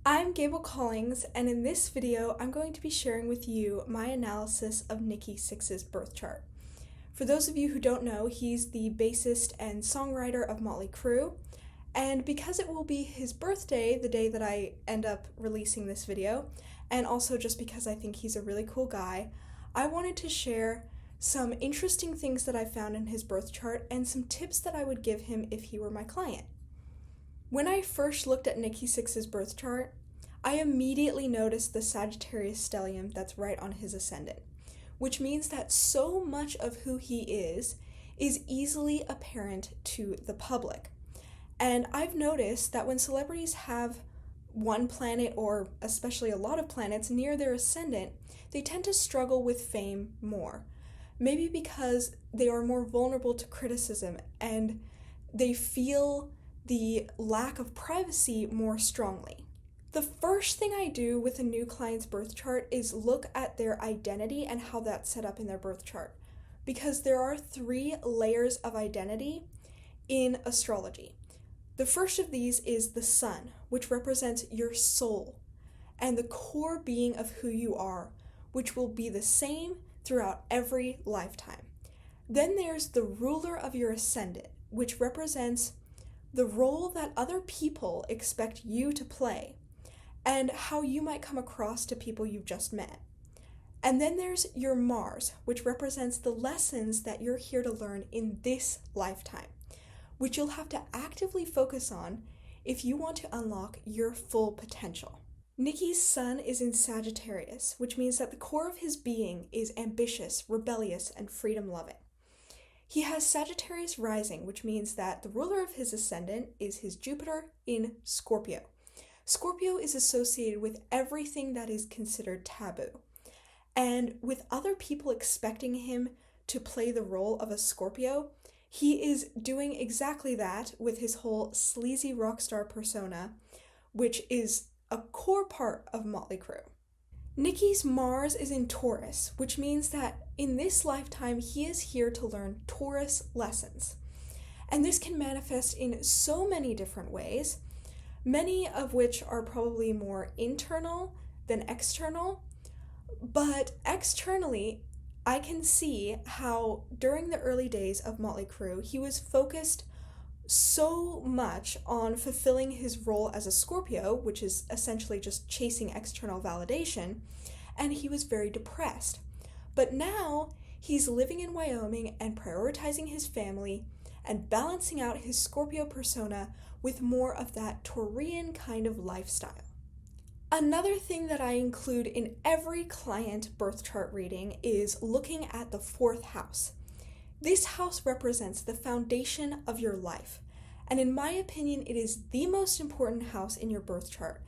I'm Gable Collings, and in this video, I'm going to be sharing with you my analysis of Nikki Sixx's birth chart. For those of you who don't know, he's the bassist and songwriter of Mötley Crüe, and because it will be his birthday the day that I end up releasing this video, and also just because I think he's a really cool guy, I wanted to share some interesting things that I found in his birth chart and some tips that I would give him if he were my client. When I first looked at Nikki Sixx's birth chart, I immediately noticed the Sagittarius stellium that's right on his ascendant, which means that so much of who he is easily apparent to the public. And I've noticed that when celebrities have one planet, or especially a lot of planets, near their ascendant, they tend to struggle with fame more. Maybe because they are more vulnerable to criticism and they feel the lack of privacy more strongly. The first thing I do with a new client's birth chart is look at their identity and how that's set up in their birth chart, because there are 3 layers of identity in astrology. The first of these is the sun, which represents your soul and the core being of who you are, which will be the same throughout every lifetime. Then there's the ruler of your ascendant, which represents the role that other people expect you to play and how you might come across to people you've just met. And then there's your Mars, which represents the lessons that you're here to learn in this lifetime, which you'll have to actively focus on if you want to unlock your full potential. Nikki's sun is in Sagittarius, which means that the core of his being is ambitious, rebellious, and freedom-loving. He has Sagittarius rising, which means that the ruler of his ascendant is his Jupiter in Scorpio. Scorpio is associated with everything that is considered taboo. And with other people expecting him to play the role of a Scorpio, he is doing exactly that with his whole sleazy rock star persona, which is a core part of Mötley Crüe. Nikki's Mars is in Taurus, which means that in this lifetime he is here to learn Taurus lessons. And this can manifest in so many different ways, many of which are probably more internal than external. But externally, I can see how during the early days of Mötley Crüe, he was focused so much on fulfilling his role as a Scorpio, which is essentially just chasing external validation, and he was very depressed. But now he's living in Wyoming and prioritizing his family and balancing out his Scorpio persona with more of that Taurian kind of lifestyle. Another thing that I include in every client birth chart reading is looking at the 4th house. This house represents the foundation of your life, and in my opinion, it is the most important house in your birth chart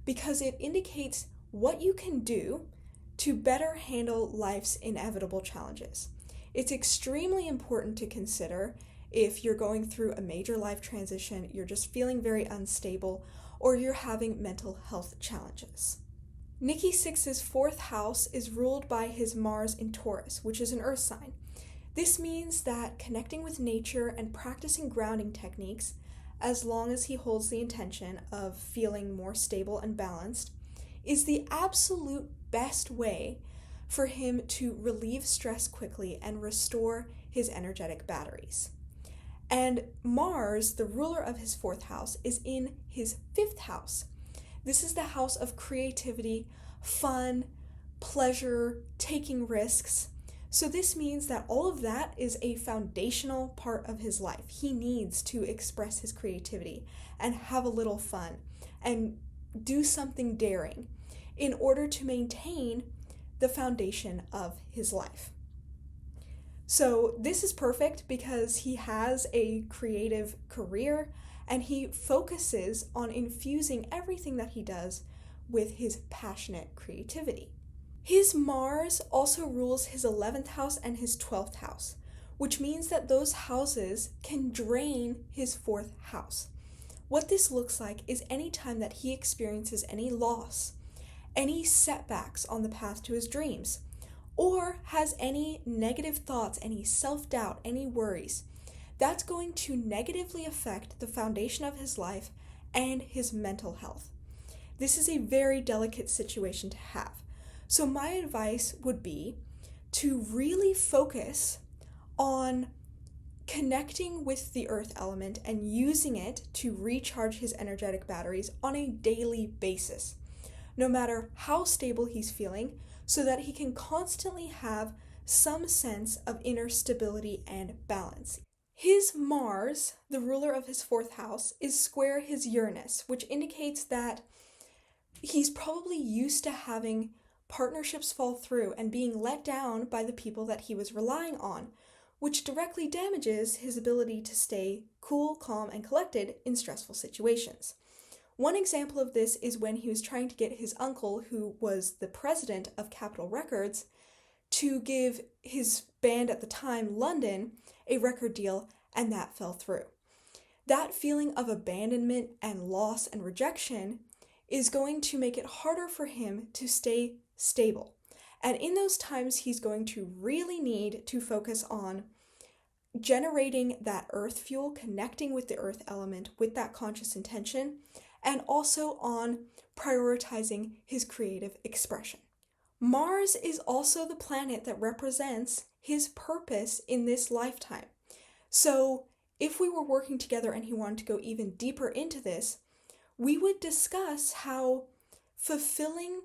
because it indicates what you can do to better handle life's inevitable challenges. It's extremely important to consider if you're going through a major life transition, you're just feeling very unstable, or you're having mental health challenges. Nikki Sixx's 4th house is ruled by his Mars in Taurus, which is an earth sign. This means that connecting with nature and practicing grounding techniques, as long as he holds the intention of feeling more stable and balanced, is the absolute best way for him to relieve stress quickly and restore his energetic batteries. And Mars, the ruler of his 4th house, is in his 5th house. This is the house of creativity, fun, pleasure, taking risks. So this means that all of that is a foundational part of his life. He needs to express his creativity and have a little fun and do something daring in order to maintain the foundation of his life. So this is perfect because he has a creative career and he focuses on infusing everything that he does with his passionate creativity. His Mars also rules his 11th house and his 12th house, which means that those houses can drain his 4th house. What this looks like is any time that he experiences any loss, any setbacks on the path to his dreams, or has any negative thoughts, any self-doubt, any worries, that's going to negatively affect the foundation of his life and his mental health. This is a very delicate situation to have. So my advice would be to really focus on connecting with the earth element and using it to recharge his energetic batteries on a daily basis, no matter how stable he's feeling, so that he can constantly have some sense of inner stability and balance. His Mars, the ruler of his fourth house, is square his Uranus, which indicates that he's probably used to having partnerships fall through and being let down by the people that he was relying on, which directly damages his ability to stay cool, calm, and collected in stressful situations. One example of this is when he was trying to get his uncle, who was the president of Capitol Records, to give his band at the time, London, a record deal, and that fell through. That feeling of abandonment and loss and rejection is going to make it harder for him to stay stable. And in those times, he's going to really need to focus on generating that earth fuel, connecting with the earth element with that conscious intention, and also on prioritizing his creative expression. Mars is also the planet that represents his purpose in this lifetime. So if we were working together and he wanted to go even deeper into this, we would discuss how fulfilling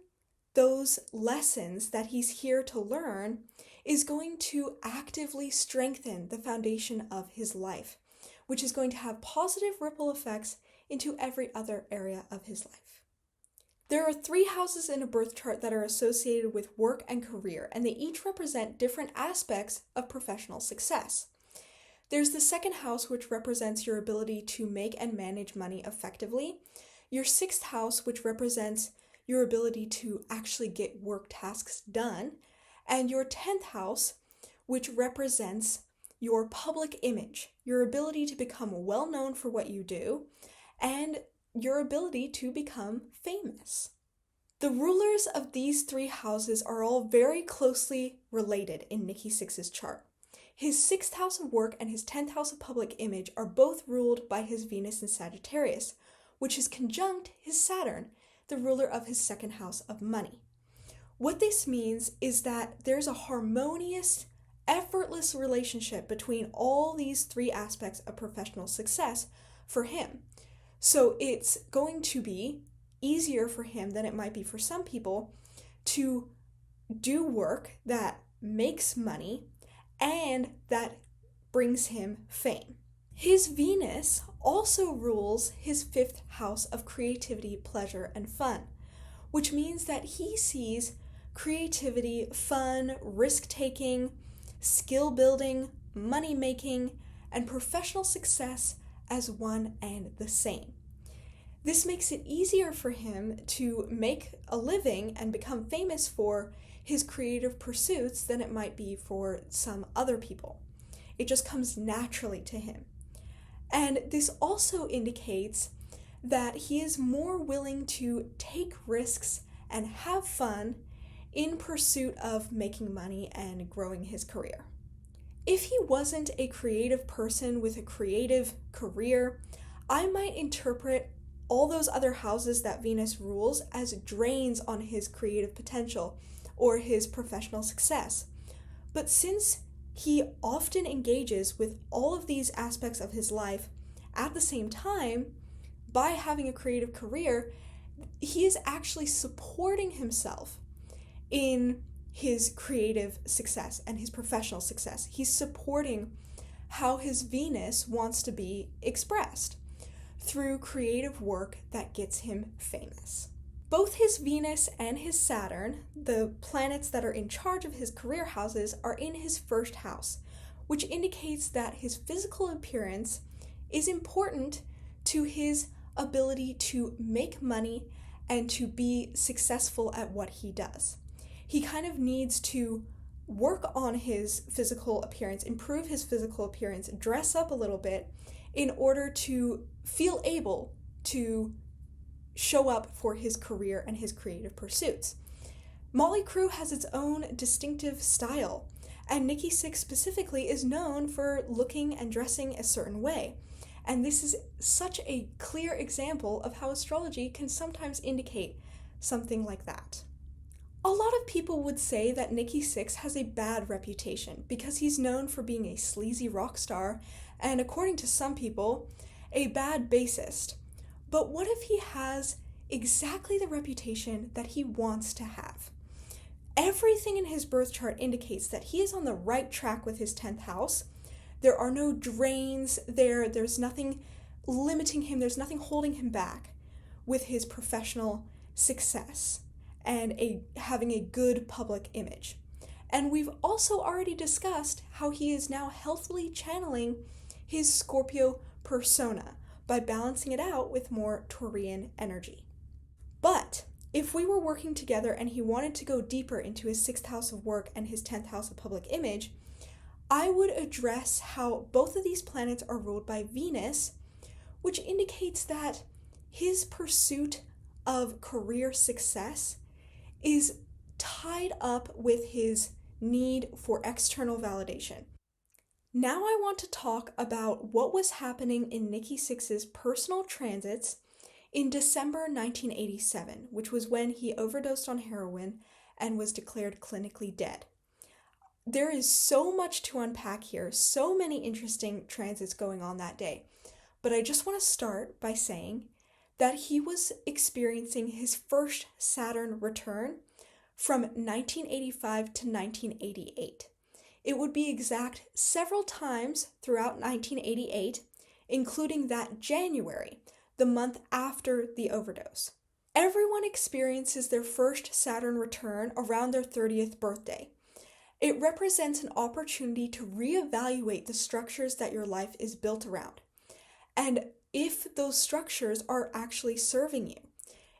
those lessons that he's here to learn is going to actively strengthen the foundation of his life, which is going to have positive ripple effects into every other area of his life. There are 3 houses in a birth chart that are associated with work and career, and they each represent different aspects of professional success. There's the second house, which represents your ability to make and manage money effectively. Your 6th house, which represents your ability to actually get work tasks done, and your 10th house, which represents your public image, your ability to become well known for what you do, and your ability to become famous. The rulers of these 3 houses are all very closely related in Nikki Sixx's chart. His 6th house of work and his 10th house of public image are both ruled by his Venus in Sagittarius, which is conjunct his Saturn, the ruler of his 2nd house of money. What this means is that there's a harmonious, effortless relationship between all these 3 aspects of professional success for him. So it's going to be easier for him than it might be for some people to do work that makes money and that brings him fame. His Venus also rules his 5th house of creativity, pleasure, and fun, which means that he sees creativity, fun, risk-taking, skill building, money-making, and professional success as one and the same. This makes it easier for him to make a living and become famous for his creative pursuits than it might be for some other people. It just comes naturally to him. And this also indicates that he is more willing to take risks and have fun in pursuit of making money and growing his career. If he wasn't a creative person with a creative career, I might interpret all those other houses that Venus rules as drains on his creative potential or his professional success. But since he often engages with all of these aspects of his life at the same time, by having a creative career, he is actually supporting himself in his creative success and his professional success. He's supporting how his Venus wants to be expressed through creative work that gets him famous. Both his Venus and his Saturn, the planets that are in charge of his career houses, are in his 1st house, which indicates that his physical appearance is important to his ability to make money and to be successful at what he does. He kind of needs to work on his physical appearance, improve his physical appearance, dress up a little bit in order to feel able to show up for his career and his creative pursuits. Mötley Crüe has its own distinctive style, and Nikki Sixx specifically is known for looking and dressing a certain way. And this is such a clear example of how astrology can sometimes indicate something like that. A lot of people would say that Nikki Sixx has a bad reputation because he's known for being a sleazy rock star and, according to some people, a bad bassist. But what if he has exactly the reputation that he wants to have? Everything in his birth chart indicates that he is on the right track with his 10th house. There are no drains there. There's nothing limiting him. There's nothing holding him back with his professional success and having a good public image. And we've also already discussed how he is now healthily channeling his Scorpio persona by balancing it out with more Taurian energy. But if we were working together and he wanted to go deeper into his 6th house of work and his 10th house of public image, I would address how both of these planets are ruled by Venus, which indicates that his pursuit of career success is tied up with his need for external validation. Now I want to talk about what was happening in Nikki Sixx's personal transits in December 1987, which was when he overdosed on heroin and was declared clinically dead. There is so much to unpack here, so many interesting transits going on that day. But I just want to start by saying that he was experiencing his first Saturn return from 1985 to 1988. It would be exact several times throughout 1988, including that January, the month after the overdose. Everyone experiences their first Saturn return around their 30th birthday. It represents an opportunity to reevaluate the structures that your life is built around, and if those structures are actually serving you.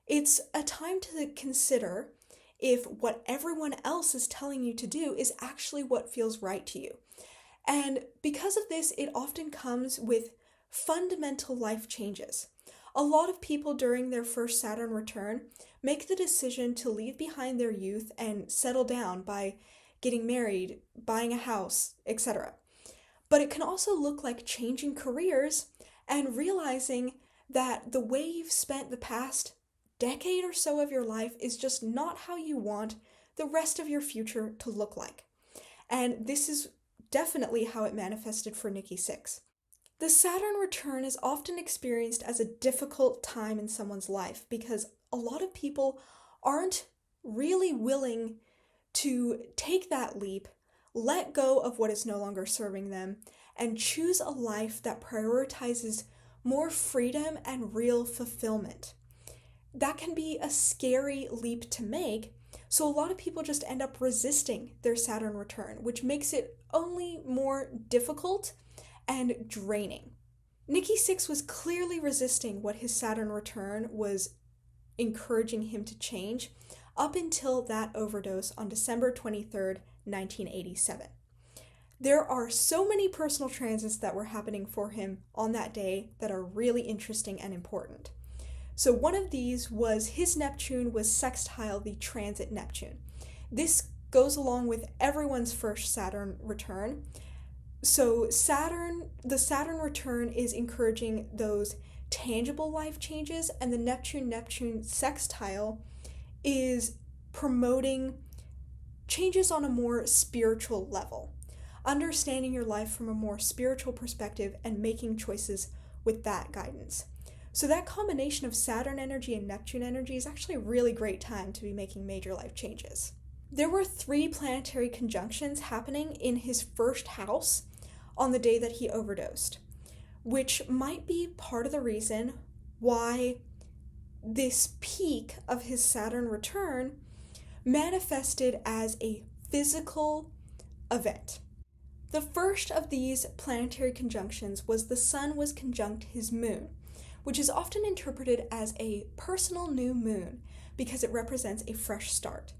It's a time to consider if what everyone else is telling you to do is actually what feels right to you. And because of this, it often comes with fundamental life changes. A lot of people during their first Saturn return make the decision to leave behind their youth and settle down by getting married, buying a house, etc. But it can also look like changing careers and realizing that the way you've spent the past decade or so of your life is just not how you want the rest of your future to look like. And this is definitely how it manifested for Nikki Sixx. The Saturn return is often experienced as a difficult time in someone's life because a lot of people aren't really willing to take that leap, let go of what is no longer serving them, and choose a life that prioritizes more freedom and real fulfillment. That can be a scary leap to make, so a lot of people just end up resisting their Saturn return, which makes it only more difficult and draining. Nikki Sixx was clearly resisting what his Saturn return was encouraging him to change up until that overdose on December 23rd, 1987. There are so many personal transits that were happening for him on that day that are really interesting and important. So one of these was his Neptune was sextile the transit Neptune. This goes along with everyone's first Saturn return. So the Saturn return is encouraging those tangible life changes, and the Neptune sextile is promoting changes on a more spiritual level, understanding your life from a more spiritual perspective and making choices with that guidance. So that combination of Saturn energy and Neptune energy is actually a really great time to be making major life changes. There were 3 planetary conjunctions happening in his first house on the day that he overdosed, which might be part of the reason why this peak of his Saturn return manifested as a physical event. The first of these planetary conjunctions was the Sun was conjunct his moon, which is often interpreted as a personal new moon because it represents a fresh start.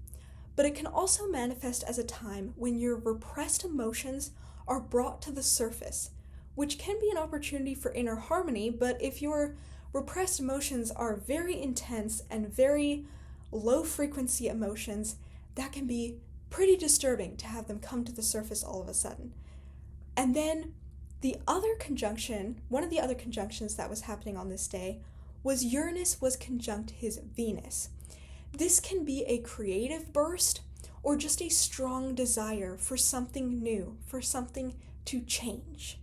But it can also manifest as a time when your repressed emotions are brought to the surface, which can be an opportunity for inner harmony, but if your repressed emotions are very intense and very low frequency emotions, that can be pretty disturbing to have them come to the surface all of a sudden. And then The other conjunction, one of the other conjunctions that was happening on this day, was Uranus was conjunct his Venus. This can be a creative burst or just a strong desire for something new, for something to change.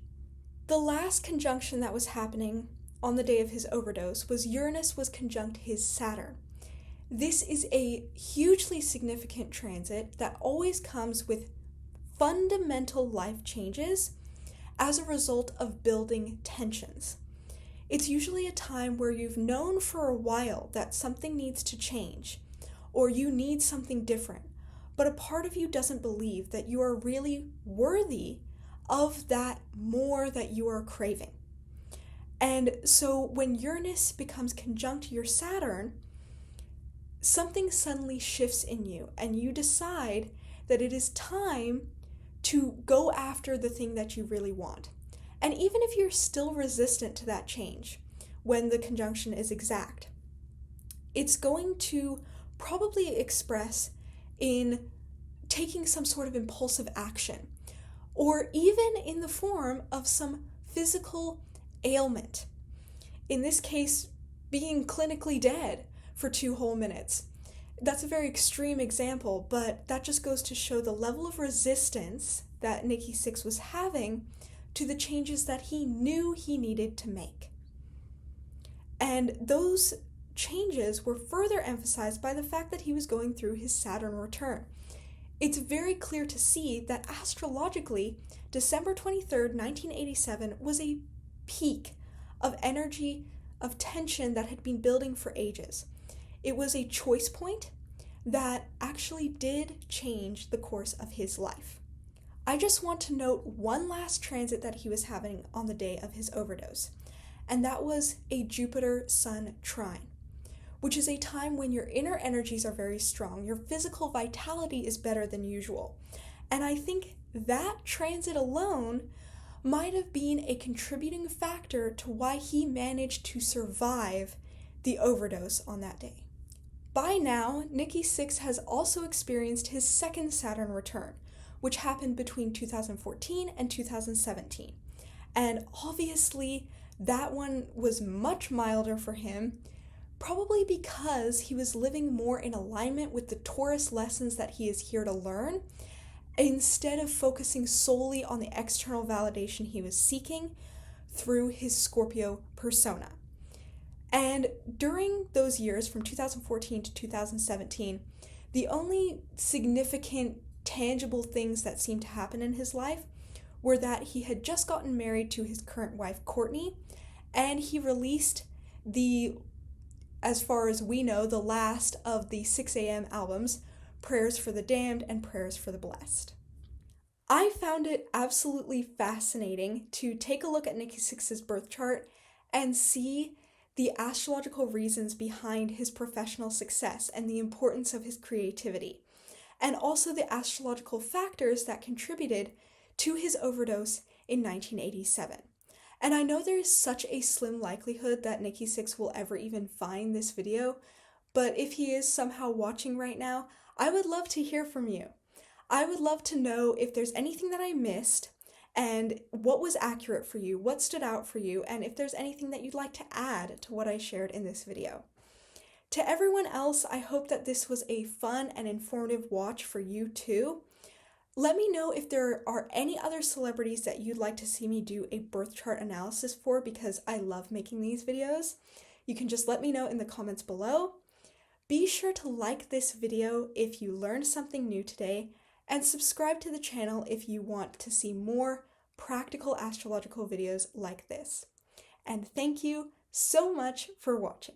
The last conjunction that was happening on the day of his overdose was Uranus was conjunct his Saturn. This is a hugely significant transit that always comes with fundamental life changes as a result of building tensions. It's usually a time where you've known for a while that something needs to change, or you need something different, but a part of you doesn't believe that you are really worthy of that more that you are craving. And so when Uranus becomes conjunct your Saturn, something suddenly shifts in you, and you decide that it is time to go after the thing that you really want. And even if you're still resistant to that change when the conjunction is exact, it's going to probably express in taking some sort of impulsive action, or even in the form of some physical ailment. In this case, being clinically dead for 2 whole minutes. That's a very extreme example, but that just goes to show the level of resistance that Nikki Sixx was having to the changes that he knew he needed to make. And those changes were further emphasized by the fact that he was going through his Saturn return. It's very clear to see that astrologically, December 23rd, 1987 was a peak of energy, of tension that had been building for ages. It was a choice point that actually did change the course of his life. I just want to note one last transit that he was having on the day of his overdose, and that was a Jupiter-Sun trine, which is a time when your inner energies are very strong, your physical vitality is better than usual. And I think that transit alone might have been a contributing factor to why he managed to survive the overdose on that day. By now, Nikki Sixx has also experienced his second Saturn return, which happened between 2014 and 2017. And obviously, that one was much milder for him, probably because he was living more in alignment with the Taurus lessons that he is here to learn, instead of focusing solely on the external validation he was seeking through his Scorpio persona. And during those years, from 2014 to 2017, the only significant, tangible things that seemed to happen in his life were that he had just gotten married to his current wife, Courtney, and he released as far as we know, the last of the 6 a.m. albums, Prayers for the Damned and Prayers for the Blessed. I found it absolutely fascinating to take a look at Nikki Sixx's birth chart and see the astrological reasons behind his professional success and the importance of his creativity, and also the astrological factors that contributed to his overdose in 1987. And I know there is such a slim likelihood that Nikki Sixx will ever even find this video, but if he is somehow watching right now, I would love to hear from you. I would love to know if there's anything that I missed and what was accurate for you, what stood out for you, and if there's anything that you'd like to add to what I shared in this video. To everyone else, I hope that this was a fun and informative watch for you too. Let me know if there are any other celebrities that you'd like to see me do a birth chart analysis for, because I love making these videos. You can just let me know in the comments below. Be sure to like this video if you learned something new today, and subscribe to the channel if you want to see more practical astrological videos like this. And thank you so much for watching.